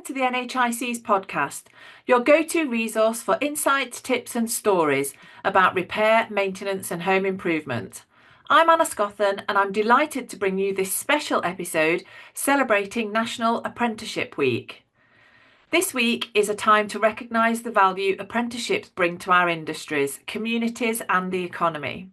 welcome to the NHIC's podcast, your go-to resource for insights, tips and stories about repair, maintenance and home improvement. I'm Anna Scothern and I'm delighted to bring you this special episode celebrating National Apprenticeship Week. This week is a time to recognise the value apprenticeships bring to our industries, communities and the economy.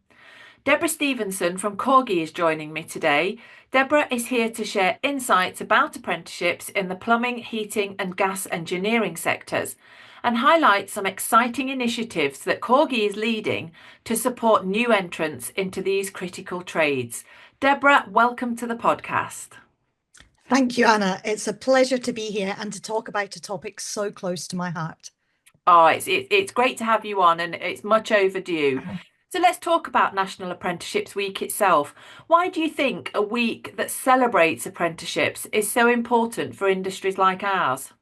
Deborah Stephenson from CORGI is joining me today. Deborah is here to share insights about apprenticeships in the plumbing, heating and gas engineering sectors and highlight some exciting initiatives that CORGI is leading to support new entrants into these critical trades. Deborah, welcome to the podcast. Thank you, Anna. It's a pleasure to be here and to talk about a topic so close to my heart. Oh, it's great to have you on and it's much overdue. So let's talk about National Apprenticeships Week itself. Why do you think a week that celebrates apprenticeships is so important for industries like ours?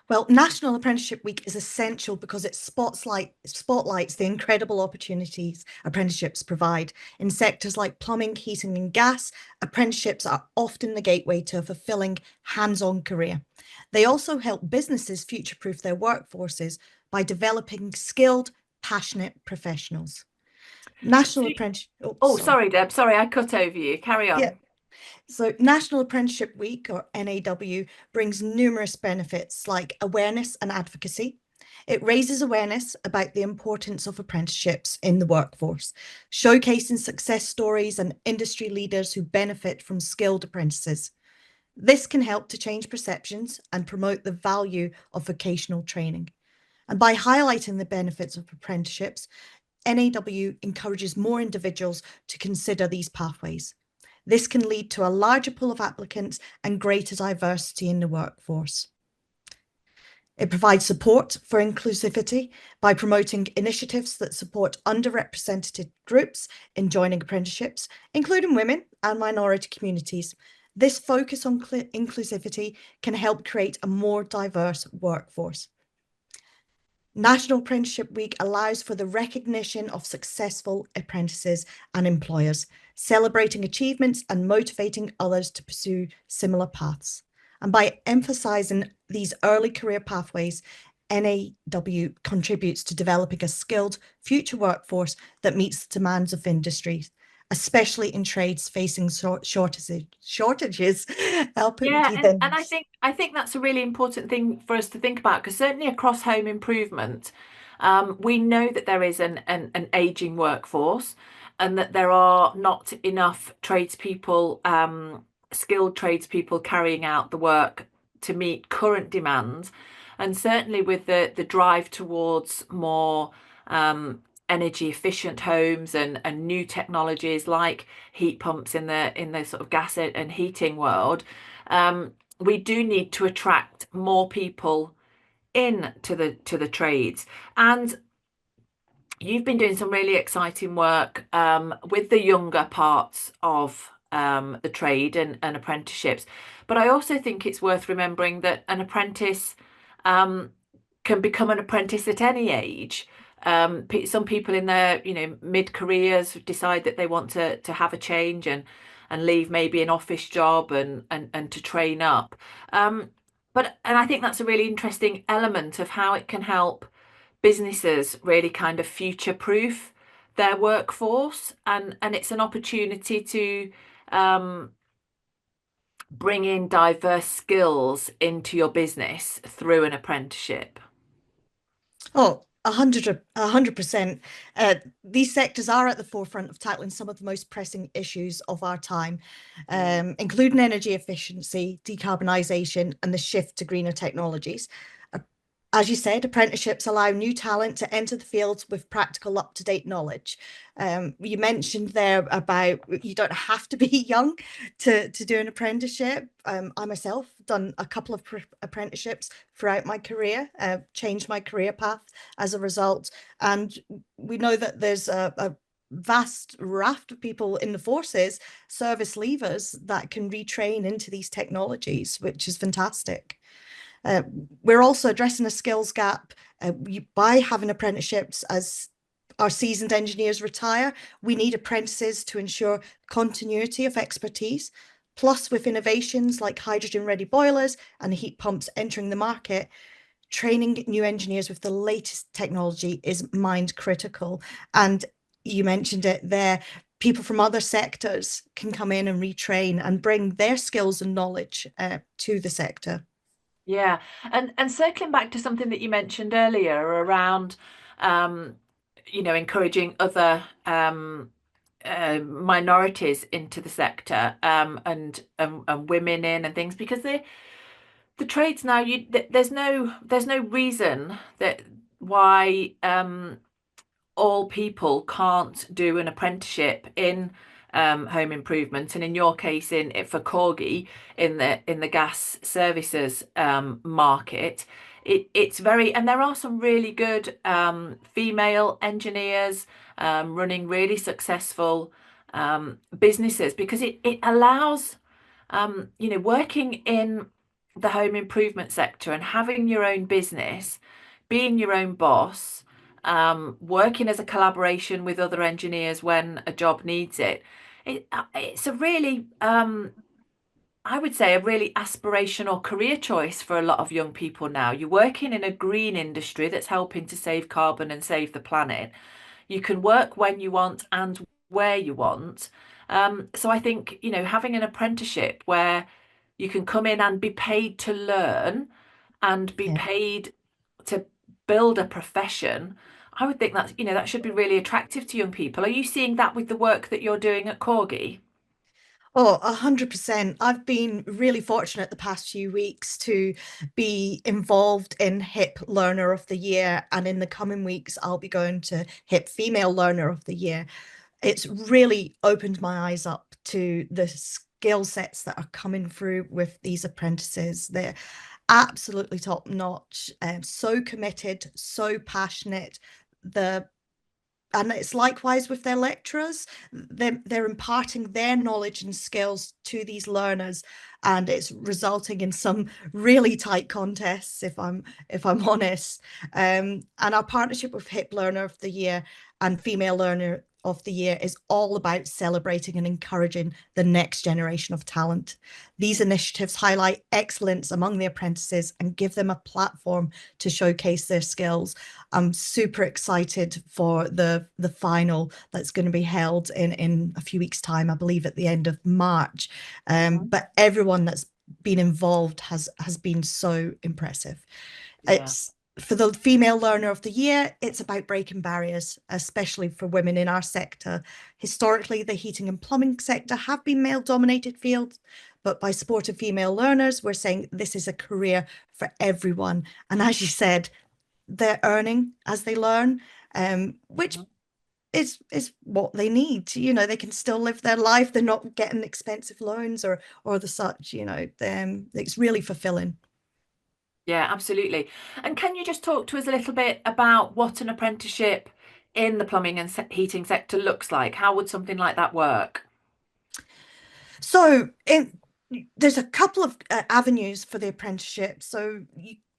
Well, National Apprenticeship Week is essential because it spotlights the incredible opportunities apprenticeships provide. In sectors like plumbing, heating and gas, apprenticeships are often the gateway to a fulfilling hands-on career. They also help businesses future-proof their workforces by developing skilled, passionate professionals. Sorry, Deb. Sorry, I cut over you. Carry on. Yeah. So National Apprenticeship Week, or NAW, brings numerous benefits like awareness and advocacy. It raises awareness about the importance of apprenticeships in the workforce, showcasing success stories and industry leaders who benefit from skilled apprentices. This can help to change perceptions and promote the value of vocational training. And by highlighting the benefits of apprenticeships, NAW encourages more individuals to consider these pathways. This can lead to a larger pool of applicants and greater diversity in the workforce. It provides support for inclusivity by promoting initiatives that support underrepresented groups in joining apprenticeships, including women and minority communities. This focus on inclusivity can help create a more diverse workforce. National Apprenticeship Week allows for the recognition of successful apprentices and employers, celebrating achievements and motivating others to pursue similar paths. And by emphasising these early career pathways, NAW contributes to developing a skilled future workforce that meets the demands of industries, especially in trades facing shortages. And I think that's a really important thing for us to think about, because certainly across home improvement, we know that there is an aging workforce and that there are not enough tradespeople, skilled tradespeople carrying out the work to meet current demands. And certainly with the drive towards more energy efficient homes and new technologies like heat pumps in the sort of gas and heating world, we do need to attract more people in to the trades. And you've been doing some really exciting work with the younger parts of the trade and apprenticeships. But I also think it's worth remembering that an apprentice can become an apprentice at any age. Some people in their mid-careers decide that they want to have a change and leave maybe an office job and to train up. And I think that's a really interesting element of how it can help businesses really kind of future-proof their workforce, and it's an opportunity to bring in diverse skills into your business through an apprenticeship. Oh, 100%. These sectors are at the forefront of tackling some of the most pressing issues of our time, including energy efficiency, decarbonisation, and the shift to greener technologies. As you said, apprenticeships allow new talent to enter the fields with practical, up-to-date knowledge. You mentioned there about you don't have to be young to do an apprenticeship. I myself done a couple of apprenticeships throughout my career, changed my career path as a result. And we know that there's a vast raft of people in the forces, service leavers, that can retrain into these technologies, which is fantastic. We're also addressing a skills gap by having apprenticeships. As our seasoned engineers retire, we need apprentices to ensure continuity of expertise. Plus, with innovations like hydrogen-ready boilers and heat pumps entering the market, training new engineers with the latest technology is mind critical. And you mentioned it there, people from other sectors can come in and retrain and bring their skills and knowledge to the sector. Yeah, and circling back to something that you mentioned earlier around, um, encouraging other minorities into the sector, and women in and things, because the trades now, there's no reason that why all people can't do an apprenticeship in home improvement, and in your case, in for CORGI, in the gas services market. It's very, and there are some really good female engineers running really successful businesses, because it allows, working in the home improvement sector and having your own business, being your own boss, working as a collaboration with other engineers when a job needs it. It's a really, I would say, a really aspirational career choice for a lot of young people now. You're working in a green industry that's helping to save carbon and save the planet. You can work when you want and where you want. So I think, having an apprenticeship where you can come in and be paid to learn and be Yeah. paid to build a profession, I would think that should be really attractive to young people. Are you seeing that with the work that you're doing at CORGI? Oh, 100%. I've been really fortunate the past few weeks to be involved in HIP Learner of the Year, and in the coming weeks, I'll be going to HIP Female Learner of the Year. It's really opened my eyes up to the skill sets that are coming through with these apprentices. They're absolutely top notch, so committed, so passionate. The And it's likewise with their lecturers. They're imparting their knowledge and skills to these learners, and it's resulting in some really tight contests, if I'm honest. And our partnership with HIP Learner of the Year and Female Learner of the Year is all about celebrating and encouraging the next generation of talent. These initiatives highlight excellence among the apprentices and give them a platform to showcase their skills. I'm super excited for the final that's going to be held in a few weeks' time, I believe at the end of March. Mhm. But everyone that's been involved has been so impressive. Yeah. It's For the Female Learner of the Year, it's about breaking barriers, especially for women in our sector. Historically, the heating and plumbing sector have been male-dominated fields, but by supporting female learners, we're saying this is a career for everyone. And as you said, they're earning as they learn, which Mhm. is what they need. They can still live their life. They're not getting expensive loans or the such. It's really fulfilling. Yeah, absolutely. And can you just talk to us a little bit about what an apprenticeship in the plumbing and heating sector looks like? How would something like that work? So there's a couple of avenues for the apprenticeship. So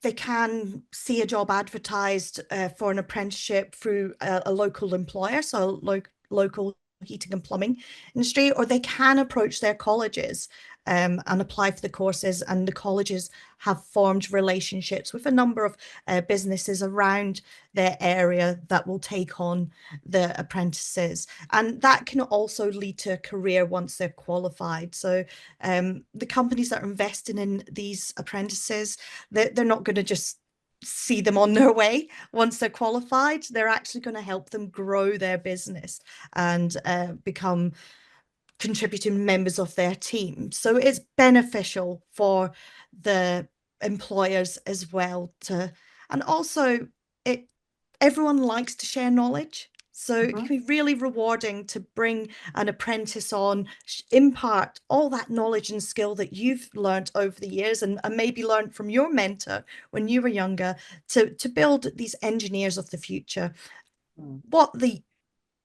they can see a job advertised for an apprenticeship through a local employer, so local heating and plumbing industry, or they can approach their colleges and apply for the courses. And the colleges have formed relationships with a number of businesses around their area that will take on the apprentices. And that can also lead to a career once they're qualified. So the companies that are investing in these apprentices, they're not going to just see them on their way once they're qualified. They're actually going to help them grow their business and become contributing members of their team. So it's beneficial for the employers as well and also it everyone likes to share knowledge. So it Mhm. can be really rewarding to bring an apprentice on, impart all that knowledge and skill that you've learned over the years and maybe learned from your mentor when you were younger to build these engineers of the future. Mm. What the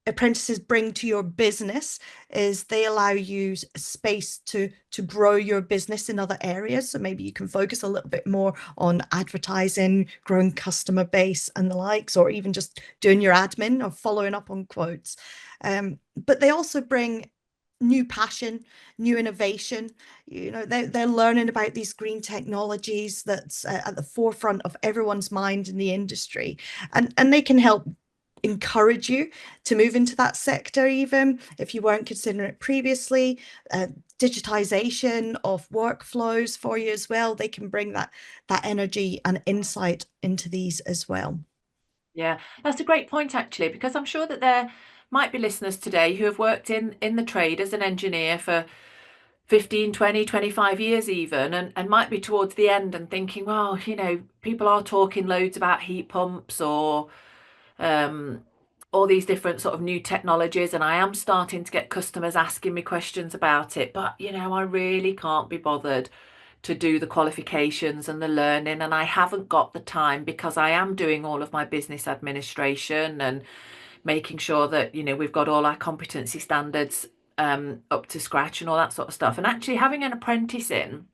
apprentices bring to your business is they allow you space to grow your business in other areas. So maybe you can focus a little bit more on advertising, growing customer base and the likes, or even just doing your admin or following up on quotes. But they also bring new passion, new innovation. They're learning about these green technologies that's at the forefront of everyone's mind in the industry, and they can help encourage you to move into that sector, even if you weren't considering it previously. Digitization of workflows for you as well. They can bring that energy and insight into these as well. Yeah, that's a great point actually, because I'm sure that there might be listeners today who have worked in the trade as an engineer for 15, 20, 25 years even, and might be towards the end and thinking, well, people are talking loads about heat pumps or um, all these different sort of new technologies, and I am starting to get customers asking me questions about it, but I really can't be bothered to do the qualifications and the learning, and I haven't got the time because I am doing all of my business administration and making sure that we've got all our competency standards up to scratch and all that sort of stuff. And actually having an apprentice in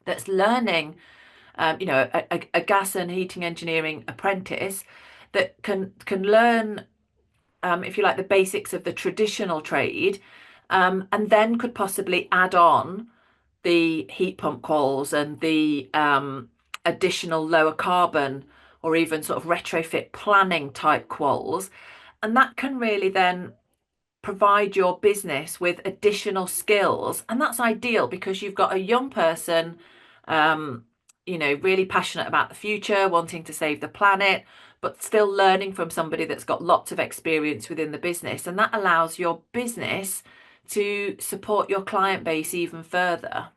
that's learning, a gas and heating engineering apprentice that can learn, if you like, the basics of the traditional trade, and then could possibly add on the heat pump quals and the additional lower carbon or even sort of retrofit planning type quals. And that can really then provide your business with additional skills. And that's ideal because you've got a young person, um, really passionate about the future, wanting to save the planet, but still learning from somebody that's got lots of experience within the business. And that allows your business to support your client base even further.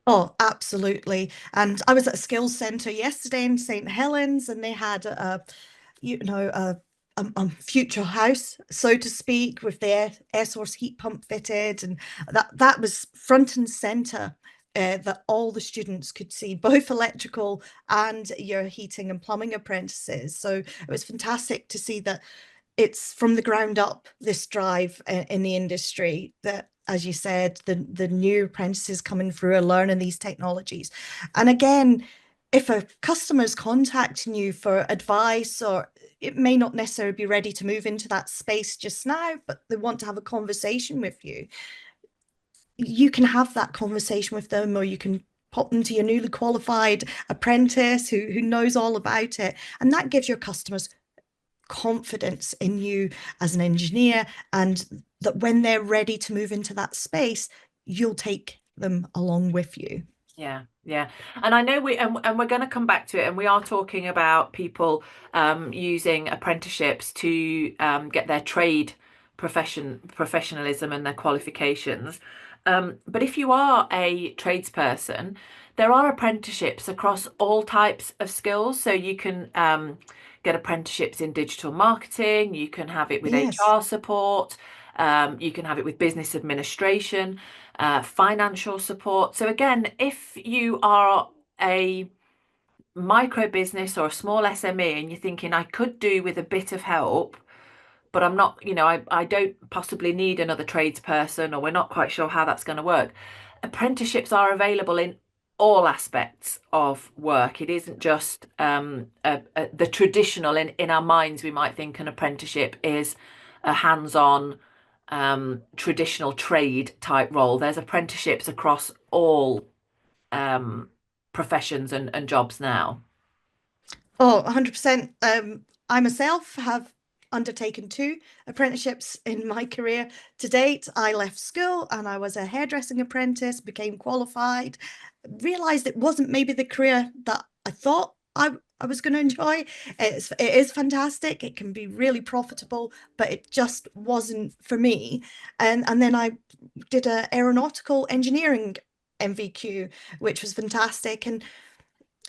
Oh, absolutely. And I was at a skills center yesterday in St. Helens, and they had you know, a future house, so to speak, with their air source heat pump fitted, and that was front and center. That all the students could see, both electrical and your heating and plumbing apprentices. So it was fantastic to see that it's from the ground up, this drive in the industry, that, as you said, the new apprentices coming through are learning these technologies. And again, if a customer's contacting you for advice, or it may not necessarily be ready to move into that space just now, but they want to have a conversation with you, you can have that conversation with them, or you can pop them to your newly qualified apprentice who knows all about it. And that gives your customers confidence in you as an engineer, and that when they're ready to move into that space, you'll take them along with you. Yeah, yeah. And I know and we're going to come back to it, and we are talking about people using apprenticeships to get their trade professionalism and their qualifications. But if you are a tradesperson, there are apprenticeships across all types of skills. So you can get apprenticeships in digital marketing, you can have it with Yes. HR support, you can have it with business administration, financial support. So again, if you are a micro business or a small SME and you're thinking, I could do with a bit of help, but I'm not, I don't possibly need another tradesperson, or we're not quite sure how that's going to work. Apprenticeships are available in all aspects of work. It isn't just the traditional, in our minds, we might think an apprenticeship is a hands-on traditional trade type role. There's apprenticeships across all professions and jobs now. Oh, 100%. I myself have undertaken 2 apprenticeships in my career to date. I left school and I was a hairdressing apprentice, became qualified, realized it wasn't maybe the career that I thought I was going to enjoy. It is fantastic. It can be really profitable, but it just wasn't for me. And then I did a aeronautical engineering MVQ, which was fantastic. And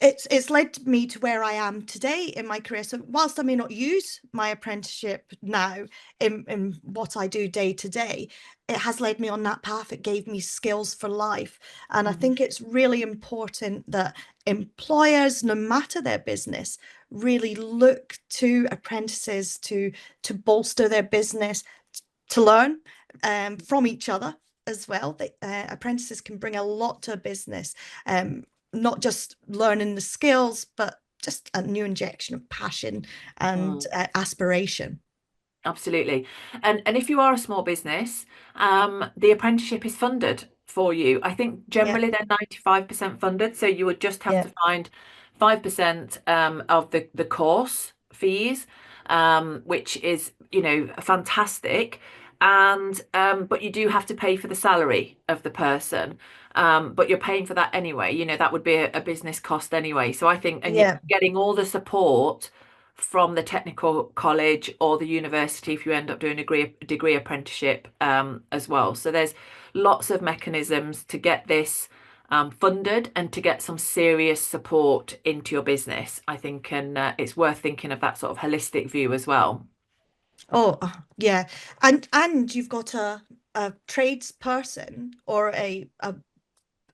it's led me to where I am today in my career. So whilst I may not use my apprenticeship now in what I do day to day, it has led me on that path. It gave me skills for life. And I Mhm. think it's really important that employers, no matter their business, really look to apprentices to bolster their business, to learn from each other as well. Apprentices can bring a lot to a business, not just learning the skills, but just a new injection of passion and Mm. aspiration. Absolutely. And if you are a small business, the apprenticeship is funded for you. I think Yeah, generally they're 95% funded, so you would just have yeah, to find 5% of the course fees, which is, fantastic. And but you do have to pay for the salary of the person. But you're paying for that anyway. That would be a business cost anyway. So I think, and you're yeah. getting all the support from the technical college or the university if you end up doing a degree apprenticeship as well. So there's lots of mechanisms to get this funded and to get some serious support into your business, I think, and it's worth thinking of that sort of holistic view as well. Oh, yeah. And you've got a tradesperson or a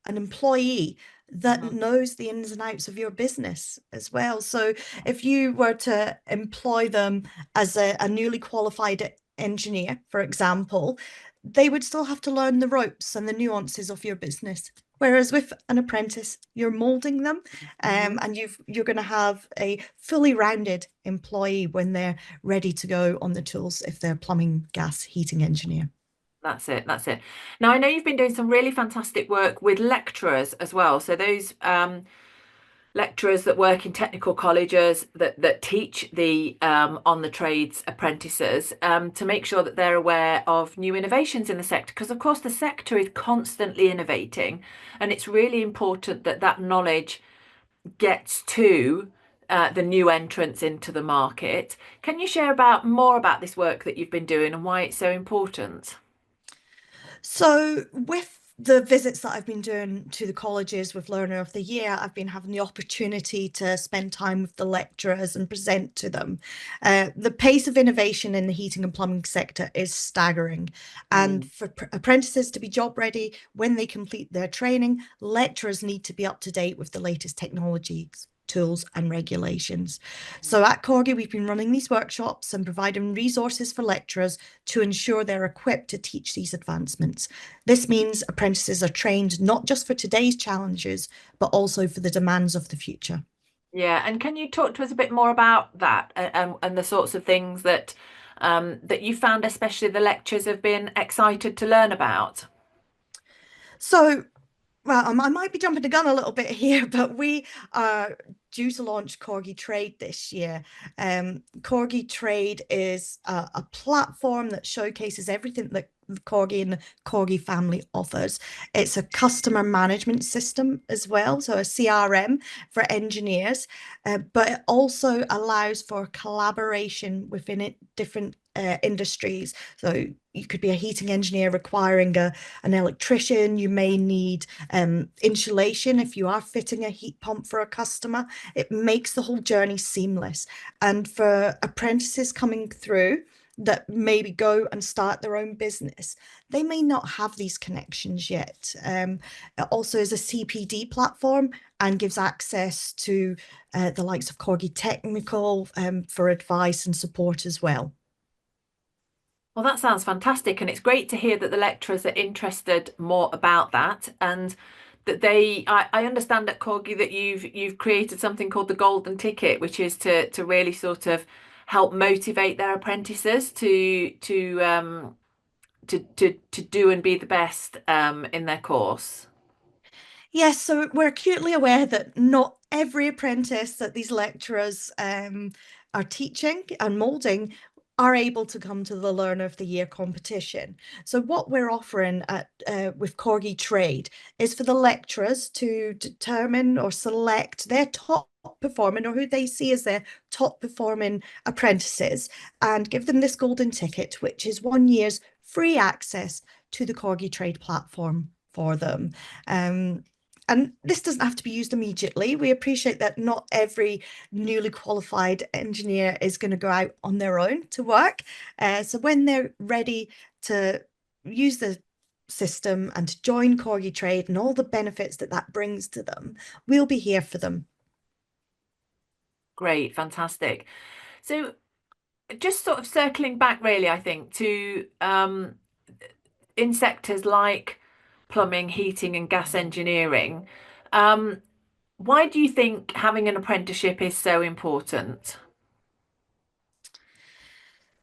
an employee that Mhm. knows the ins and outs of your business as well. So if you were to employ them as a newly qualified engineer, for example, they would still have to learn the ropes and the nuances of your business. Whereas with an apprentice, you're molding them, Mhm. and you're going to have a fully rounded employee when they're ready to go on the tools if they're plumbing, gas, heating engineer. That's it. That's it. Now, I know you've been doing some really fantastic work with lecturers as well. So those lecturers that work in technical colleges that teach the on the trades apprentices to make sure that they're aware of new innovations in the sector, because of course the sector is constantly innovating, and it's really important that that knowledge gets to the new entrants into the market. Can you share about more about this work that you've been doing and why it's so important? So, with the visits that I've been doing to the colleges with Learner of the Year, I've been having the opportunity to spend time with the lecturers and present to them. The pace of innovation in the heating and plumbing sector is staggering. And Mm. for apprentices to be job ready when they complete their training, lecturers need to be up to date with the latest technologies, tools and regulations. So at CORGI, we've been running these workshops and providing resources for lecturers to ensure they're equipped to teach these advancements. This means apprentices are trained not just for today's challenges, but also for the demands of the future. Yeah, and can you talk to us a bit more about that and the sorts of things that you found, especially the lecturers, have been excited to learn about? So, well, I might be jumping the gun a little bit here, but we are due to launch CORGI Trade this year. CORGI Trade is a platform that showcases everything that CORGI and the CORGI family offers. It's a customer management system as well, so a CRM for engineers, but it also allows for collaboration within it, different industries. So you could be a heating engineer requiring an electrician. You may need insulation if you are fitting a heat pump for a customer. It makes the whole journey seamless. And for apprentices coming through that maybe go and start their own business, they may not have these connections yet. It also is a CPD platform and gives access to the likes of Corgi Technical for advice and support as well. Well, that sounds fantastic, and it's great to hear that the lecturers are interested more about that, and that I understand at Corgi that you've created something called the Golden Ticket, which is to really sort of help motivate their apprentices to do and be the best in their course. Yes, so we're acutely aware that not every apprentice that these lecturers are teaching and moulding are able to come to the Learner of the Year competition. So what we're offering at with Corgi Trade is for the lecturers to determine or select their top performing or who they see as their top performing apprentices and give them this golden ticket, which is 1 year's free access to the Corgi Trade platform for them. Um, and this doesn't have to be used immediately. We appreciate that not every newly qualified engineer is going to go out on their own to work. So when they're ready to use the system and to join Corgi Trade and all the benefits that that brings to them, we'll be here for them. Great, fantastic. So just sort of circling back really, I think, to in sectors like plumbing, heating, and gas engineering, um, why do you think having an apprenticeship is so important?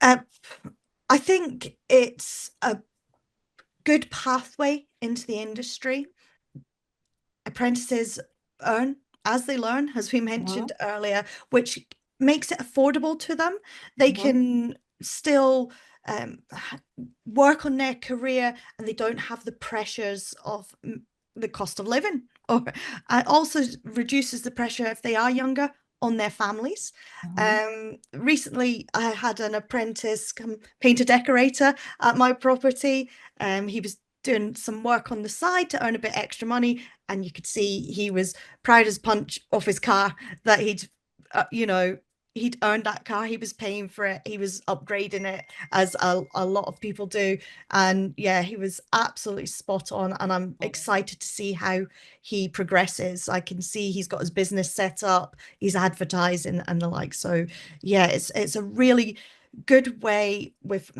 Uh, I think it's a good pathway into the industry. Apprentices earn as they learn, as we Mhm, mentioned earlier, which makes it affordable to them. They mhm, can still um, work on their career and they don't have the pressures of the cost of living, or also reduces the pressure if they are younger on their families. mhm. Recently, I had an apprentice painter decorator at my property. He was doing some work on the side to earn a bit extra money, and you could see he was proud as punch off his car that you know, he'd earned that car. He was paying for it. He was upgrading it, as a lot of people do. And yeah, he was absolutely spot on. And I'm excited to see how he progresses. I can see he's got his business set up, he's advertising and the like. So yeah, it's a really good way with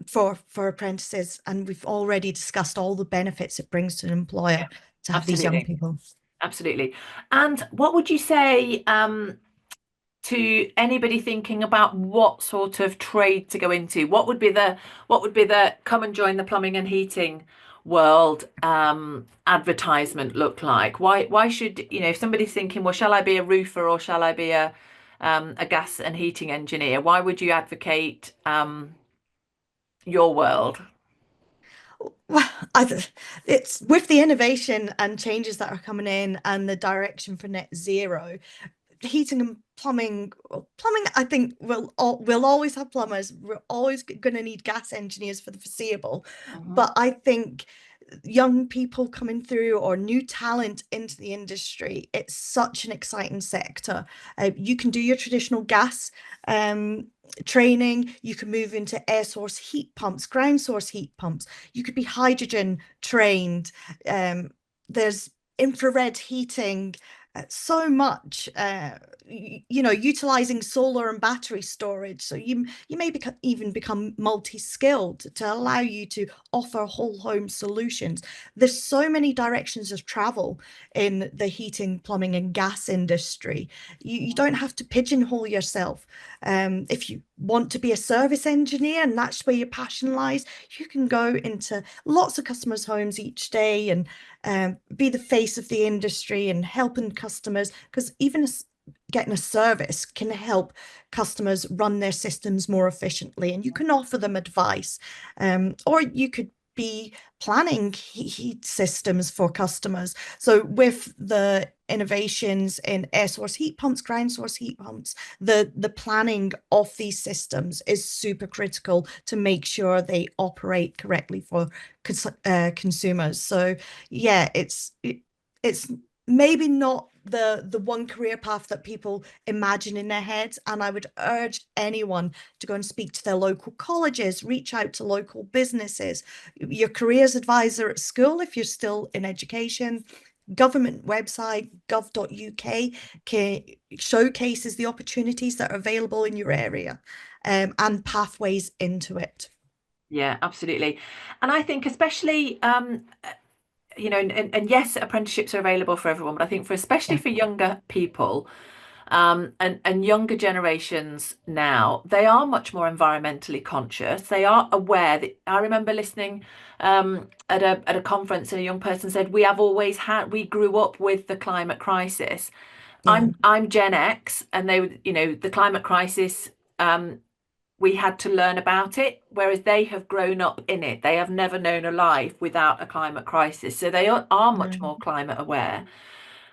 for apprentices, and we've already discussed all the benefits it brings to an Yeah, employer to have these young absolutely. people. Absolutely. And what would you say to anybody thinking about what sort of trade to go into? What would be the come and join the plumbing and heating world advertisement look like? Why should, if somebody's thinking, well, shall I be a roofer or shall I be a gas and heating engineer? Why would you advocate your world? Well, it's with the innovation and changes that are coming in and the direction for net zero, heating and plumbing, I think we'll always have plumbers. We're always going to need gas engineers for the foreseeable. Mhm. But I think young people coming through or new talent into the industry, it's such an exciting sector. You can do your traditional gas um, training. You can move into air source heat pumps, ground source heat pumps. You could be hydrogen trained. Um, there's infrared heating, so much, utilizing solar and battery storage, so you may even become multi-skilled to allow you to offer whole home solutions. There's so many directions of travel in the heating, plumbing and gas industry. You don't have to pigeonhole yourself. If you want to be a service engineer and that's where your passion lies, you can go into lots of customers' homes each day and be the face of the industry and helping customers, because even getting a service can help customers run their systems more efficiently, and you can offer them advice, or you could be planning heat systems for customers. So with the innovations in air source heat pumps, ground source heat pumps, the planning of these systems is super critical to make sure they operate correctly for consumers. So yeah, it's maybe not the one career path that people imagine in their heads, and I would urge anyone to go and speak to their local colleges, reach out to local businesses, your careers advisor at school if you're still in education. Government website gov.uk showcases the opportunities that are available in your area, and pathways into it. Yeah, absolutely. And I think especially and yes, apprenticeships are available for everyone, but I think especially Yeah, for younger people, and younger generations now, they are much more environmentally conscious. They are aware that I remember listening at a conference, and a young person said, we grew up with the climate crisis. yeah, I'm Gen X, and the climate crisis, we had to learn about it, whereas they have grown up in it. They have never known a life without a climate crisis. So they are much yeah, more climate aware.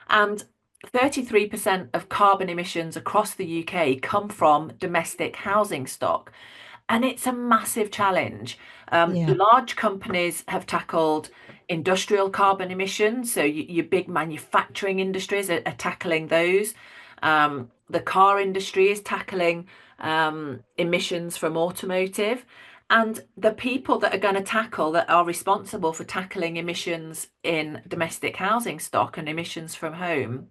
And 33% of carbon emissions across the UK come from domestic housing stock. And it's a massive challenge. yeah, Large companies have tackled industrial carbon emissions. So your big manufacturing industries are tackling those. The car industry is tackling emissions from automotive. And the people that are going to that are responsible for tackling emissions in domestic housing stock and emissions from home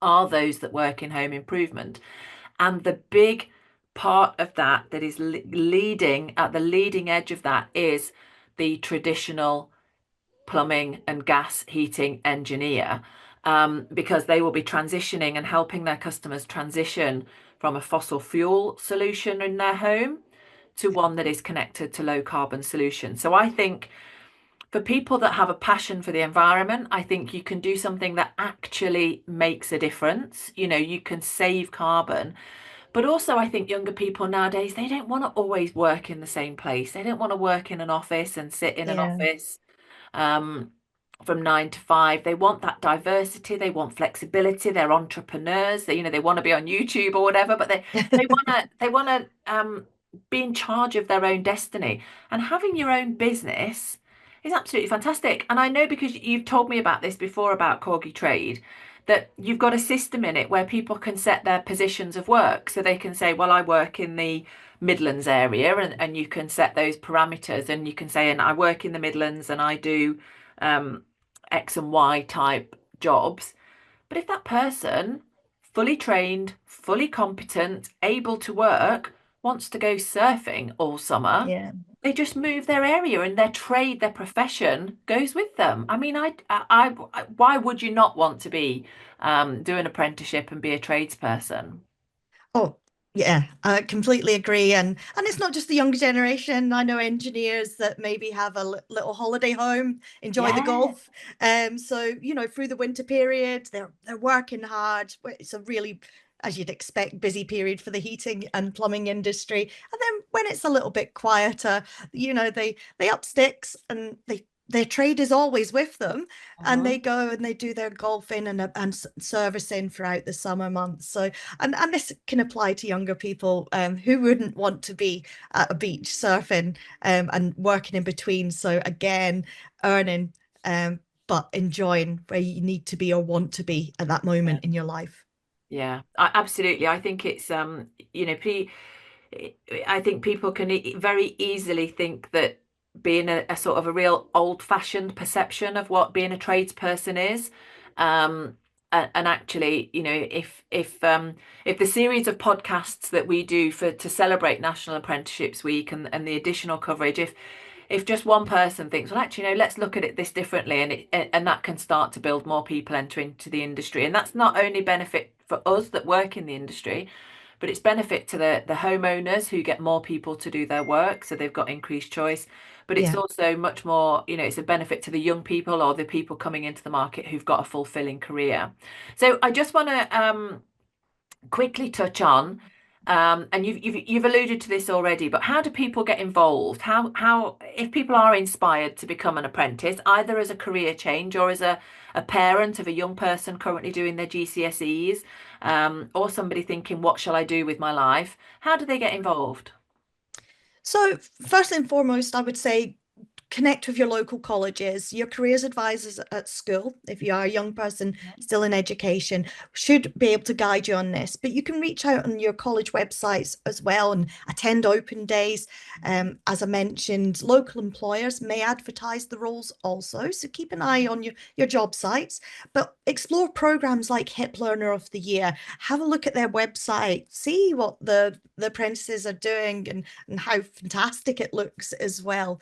are those that work in home improvement. And the big part of that is leading at the leading edge of that is the traditional plumbing and gas heating engineer, because they will be transitioning and helping their customers transition from a fossil fuel solution in their home to one that is connected to low carbon solutions. So I think for people that have a passion for the environment, I think you can do something that actually makes a difference. You know, you can save carbon. But also, I think younger people nowadays, they don't want to always work in the same place. They don't want to work in an office and sit in an Yeah. office um, from 9 to 5. They want that diversity. They want flexibility. They're entrepreneurs. They want to be on YouTube or whatever, but they want to be in charge of their own destiny. And having your own business is absolutely fantastic. And I know, because you've told me about this before about CORGI Trade, that you've got a system in it where people can set their positions of work. So they can say, well, I work in the Midlands area, and you can set those parameters, and you can say, and I work in the Midlands and I do X and Y type jobs. But if that person, fully trained, fully competent, able to work, wants to go surfing all summer, Yeah. they just move their area, and their trade, their profession goes with them. I mean, why would you not want to be do an apprenticeship and be a tradesperson? Oh, yeah, I completely agree. And it's not just the younger generation. I know engineers that maybe have a little holiday home, enjoy the Yeah. golf. So, through the winter period, they're working hard. It's a really, as you'd expect, busy period for the heating and plumbing industry. And then when it's a little bit quieter, they up sticks, and their trade is always with them, and they Mhm. go and they do their golfing and servicing throughout the summer months. So, and this can apply to younger people, who wouldn't want to be at a beach surfing, and working in between. So again, earning, but enjoying where you need to be or want to be at that Yeah. moment in your life. Yeah, absolutely. I think it's I think people can very easily think that being a sort of a real old-fashioned perception of what being a tradesperson is. And actually, if the series of podcasts that we do to celebrate National Apprenticeships Week, and the additional coverage, if just one person thinks, well, actually, let's look at it this differently, and that can start to build more people enter into the industry. And that's not only benefit for us that work in the industry, but it's benefit to the homeowners, who get more people to do their work, so they've got increased choice. But it's Yeah. also much more, it's a benefit to the young people, or the people coming into the market who've got a fulfilling career. So I just want to quickly touch on, and you've alluded to this already, but how do people get involved? How if people are inspired to become an apprentice, either as a career change or as a parent of a young person currently doing their GCSEs, or somebody thinking, what shall I do with my life? How do they get involved? So first and foremost, I would say connect with your local colleges, your careers advisors at school. If you are a young person still in education, should be able to guide you on this. But you can reach out on your college websites as well and attend open days. As I mentioned, local employers may advertise the roles also, so keep an eye on your job sites. But explore programs like HIP Learner of the Year. Have a look at their website, see what the apprentices are doing, and how fantastic it looks as well.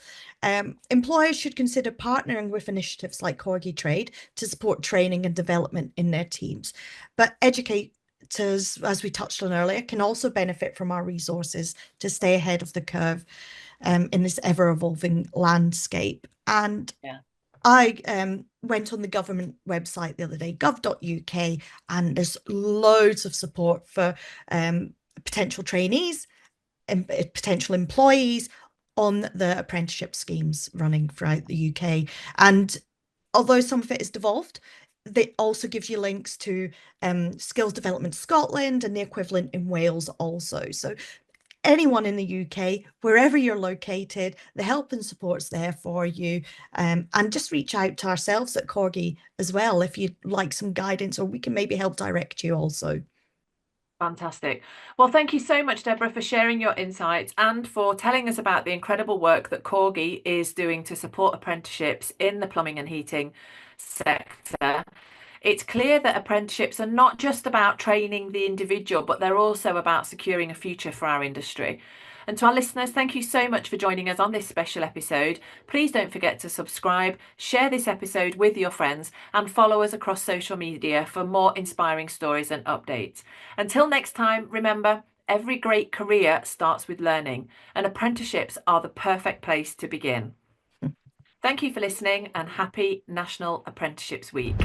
Employers should consider partnering with initiatives like CORGI Trade to support training and development in their teams. But educators, as we touched on earlier, can also benefit from our resources to stay ahead of the curve, in this ever-evolving landscape. And Yeah. I went on the government website the other day, gov.uk, and there's loads of support for potential trainees and potential employees on the apprenticeship schemes running throughout the UK. And although some of it is devolved, they also gives you links to Skills Development Scotland and the equivalent in Wales also. So anyone in the UK, wherever you're located, the help and support's there for you. And just reach out to ourselves at CORGI as well if you'd like some guidance, or we can maybe help direct you also. Fantastic. Well, thank you so much, Deborah, for sharing your insights and for telling us about the incredible work that CORGI is doing to support apprenticeships in the plumbing and heating sector. It's clear that apprenticeships are not just about training the individual, but they're also about securing a future for our industry. And to our listeners, thank you so much for joining us on this special episode. Please don't forget to subscribe, share this episode with your friends, and follow us across social media for more inspiring stories and updates. Until next time, remember, every great career starts with learning, and apprenticeships are the perfect place to begin. Thank you for listening, and happy National Apprenticeships Week.